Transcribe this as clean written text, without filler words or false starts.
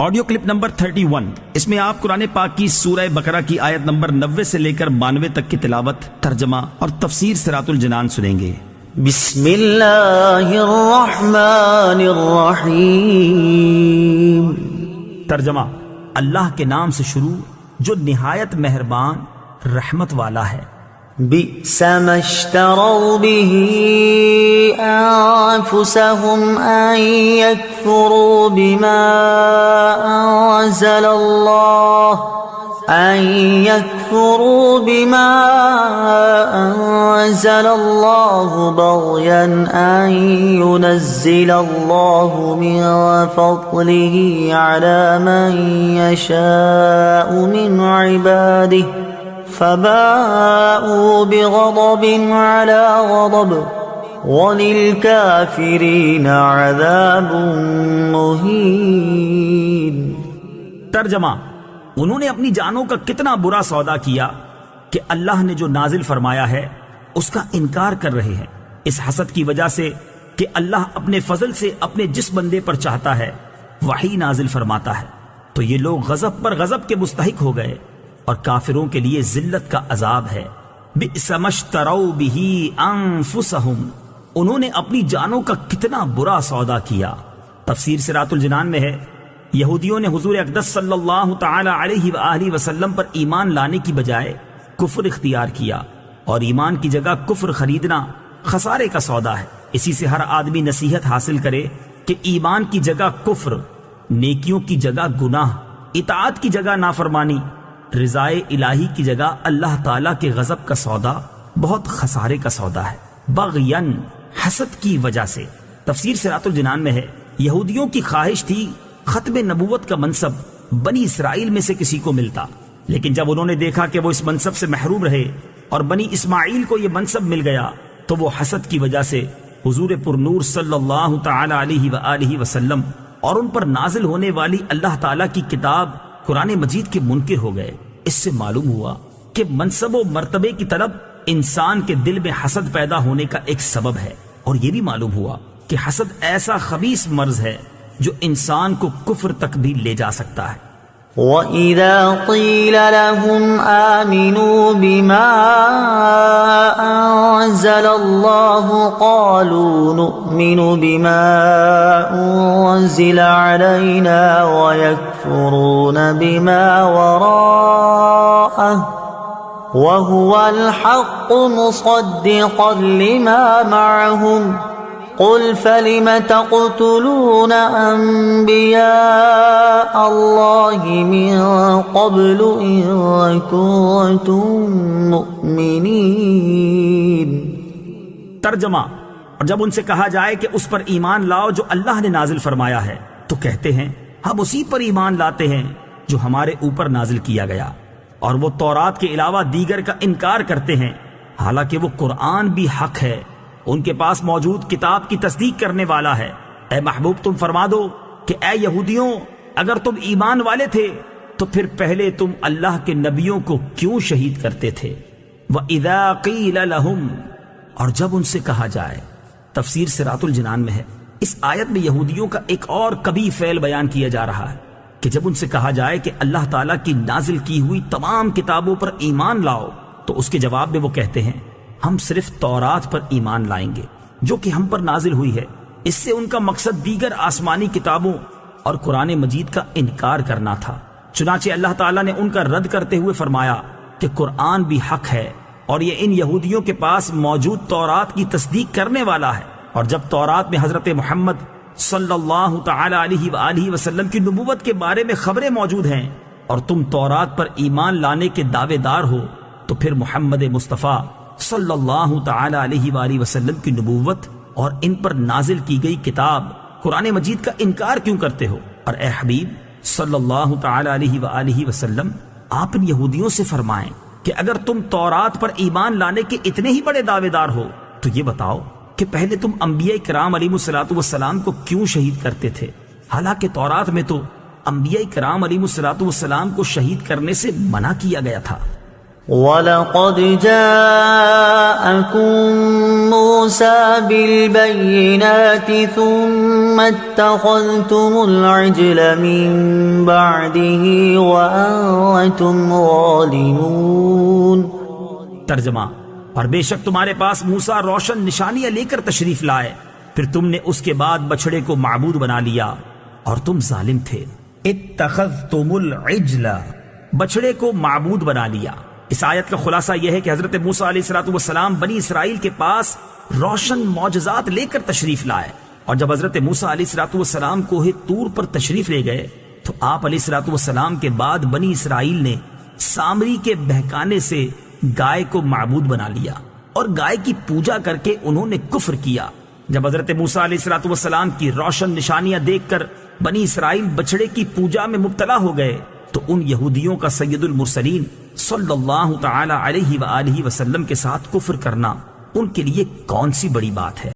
Audio clip number 31، اس میں آپ قرآن پاک کی سورہ بقرہ کی آیت نمبر 90 سے لے کر 92 تک کی تلاوت، ترجمہ اور تفسیر صراط الجنان سنیں گے۔ بسم اللہ الرحمن الرحیم۔ ترجمہ: اللہ کے نام سے شروع جو نہایت مہربان رحمت والا ہے۔ بئس ما اشتروا به أنفسهم أن يكفروا بما أنزل الله بغيا أن ينزل الله من فضله على من يشاء من عباده فباءوا بغضب على غضب وَلِلْكَافِرِينَ عَذَابٌ مُهِينٌ۔ ترجمہ: انہوں نے اپنی جانوں کا کتنا برا سودا کیا کہ اللہ نے جو نازل فرمایا ہے اس کا انکار کر رہے ہیں، اس حسد کی وجہ سے کہ اللہ اپنے فضل سے اپنے جس بندے پر چاہتا ہے وحی نازل فرماتا ہے، تو یہ لوگ غضب پر غضب کے مستحق ہو گئے اور کافروں کے لیے ذلت کا عذاب ہے۔ بئس ما اشتروا به انفسهم، انہوں نے اپنی جانوں کا کتنا برا سودا کیا۔ تفسیر صراط الجنان میں ہے، یہودیوں نے حضور اقدس صلی اللہ تعالی علیہ وآلہ وسلم پر ایمان لانے کی بجائے کفر اختیار کیا، اور ایمان کی جگہ کفر خریدنا خسارے کا سودا ہے۔ اسی سے ہر آدمی نصیحت حاصل کرے کہ ایمان کی جگہ کفر، نیکیوں کی جگہ گناہ، اطاعت کی جگہ نافرمانی، رضائے الہی کی جگہ اللہ تعالیٰ کے غضب کا سودا بہت خسارے کا سودا ہے۔ بغین، حسد کی وجہ سے۔ تفسیر صراط الجنان میں ہے، یہودیوں کی خواہش تھی ختم نبوت کا منصب بنی اسرائیل میں سے کسی کو ملتا، لیکن جب انہوں نے دیکھا کہ وہ اس منصب سے محروم رہے اور بنی اسماعیل کو یہ منصب مل گیا تو وہ حسد کی وجہ سے حضور پرنور صلی اللہ تعالی علیہ وآلہ وسلم اور ان پر نازل ہونے والی اللہ تعالیٰ کی کتاب قرآن مجید کے منکر ہو گئے۔ اس سے معلوم ہوا کہ منصب و مرتبے کی طلب انسان کے دل میں حسد پیدا ہونے کا ایک سبب ہے، اور یہ بھی معلوم ہوا کہ حسد ایسا خبیث مرض ہے جو انسان کو کفر تک بھی لے جا سکتا ہے۔ وَإِذَا قِيلَ لَهُمْ آمِنُوا بِمَا أَنزَلَ اللَّهُ قَالُوا نُؤْمِنُ بِمَا أُنزِلَ عَلَيْنَا وَيَكْفُرُونَ بِمَا وَرَاءَهُ وَهُوَ الْحَقُّ مُصَدِّقًا لِمَا مَعَهُمْ قُلْ فَلِمَ تَقْتُلُونَ أَنبِيَاءَ اللَّهِ مِن قَبْلُ إِن كُنتُم مُّؤْمِنِينَ۔ ترجمہ: اور جب ان سے کہا جائے کہ اس پر ایمان لاؤ جو اللہ نے نازل فرمایا ہے تو کہتے ہیں ہم اسی پر ایمان لاتے ہیں جو ہمارے اوپر نازل کیا گیا، اور وہ تورات کے علاوہ دیگر کا انکار کرتے ہیں، حالانکہ وہ قرآن بھی حق ہے، ان کے پاس موجود کتاب کی تصدیق کرنے والا ہے۔ اے محبوب تم فرما دو کہ اے یہودیوں، اگر تم ایمان والے تھے تو پھر پہلے تم اللہ کے نبیوں کو کیوں شہید کرتے تھے؟ وَإِذَا قِيلَ لَهُمْ، اور جب ان سے کہا جائے۔ تفسیر صراط الجنان میں ہے، اس آیت میں یہودیوں کا ایک اور کبھی فعل بیان کیا جا رہا ہے کہ جب ان سے کہا جائے کہ اللہ تعالیٰ کی نازل کی ہوئی تمام کتابوں پر ایمان لاؤ تو اس کے جواب میں وہ کہتے ہیں ہم صرف تورات پر ایمان لائیں گے جو کہ ہم پر نازل ہوئی ہے۔ اس سے ان کا مقصد دیگر آسمانی کتابوں اور قرآن مجید کا انکار کرنا تھا۔ چنانچہ اللہ تعالیٰ نے ان کا رد کرتے ہوئے فرمایا کہ قرآن بھی حق ہے اور یہ ان یہودیوں کے پاس موجود تورات کی تصدیق کرنے والا ہے، اور جب تورات میں حضرت محمد صلی اللہ تعالی علیہ وآلہ وسلم کی نبوت کے بارے میں خبریں موجود ہیں اور تم تورات پر ایمان لانے کے دعوے دار ہو، تو پھر محمد مصطفیٰ صلی اللہ تعالی علیہ وآلہ وسلم کی نبوت اور ان پر نازل کی گئی کتاب قرآن مجید کا انکار کیوں کرتے ہو؟ اور اے حبیب صلی اللہ تعالی علیہ وآلہ وسلم، آپ ان یہودیوں سے فرمائیں کہ اگر تم تورات پر ایمان لانے کے اتنے ہی بڑے دعوے دار ہو تو یہ بتاؤ کہ پہلے تم انبیاء کرام علیہ السلام کو کیوں شہید کرتے تھے؟ حالانکہ تورات میں تو انبیاء کرام علیہ السلام کو شہید کرنے سے منع کیا گیا تھا۔ وَلَقَدْ جَاءَكُم مُوسَى بِالْبَيِّنَاتِ ثُمَّ اتَّخَذْتُمُ الْعِجْلَ مِن بَعْدِهِ وَأَنتُمْ ظَالِمُونَ۔ ترجمہ، اور بے شک تمہارے پاس موسیٰ روشن نشانیاں لے کر تشریف لائے، پھر تم نے اس کے بعد بچڑے کو معبود بنا لیا اور تم ظالم تھے۔ اتخذتم العجل، بچڑے کو معبود بنا لیا۔ اس آیت کا خلاصہ یہ ہے کہ حضرت موسیٰ علیہ السلام بنی اسرائیل کے پاس روشن معجزات لے کر تشریف لائے، اور جب حضرت موسیٰ علیہ السلام کوہ طور پر تشریف لے گئے تو آپ علیہ السلام کے بعد بنی اسرائیل نے سامری کے بہکانے سے گائے کو معبود بنا لیا اور گائے کی پوجا کر کے انہوں نے کفر کیا۔ جب حضرت موسیٰ علیہ السلام کی روشن نشانیاں دیکھ کر بنی اسرائیل بچڑے کی پوجا میں مبتلا ہو گئے تو ان یہودیوں کا سید المرسلین صلی اللہ تعالی علیہ وآلہ وسلم کے ساتھ کفر کرنا ان کے لیے کون سی بڑی بات ہے۔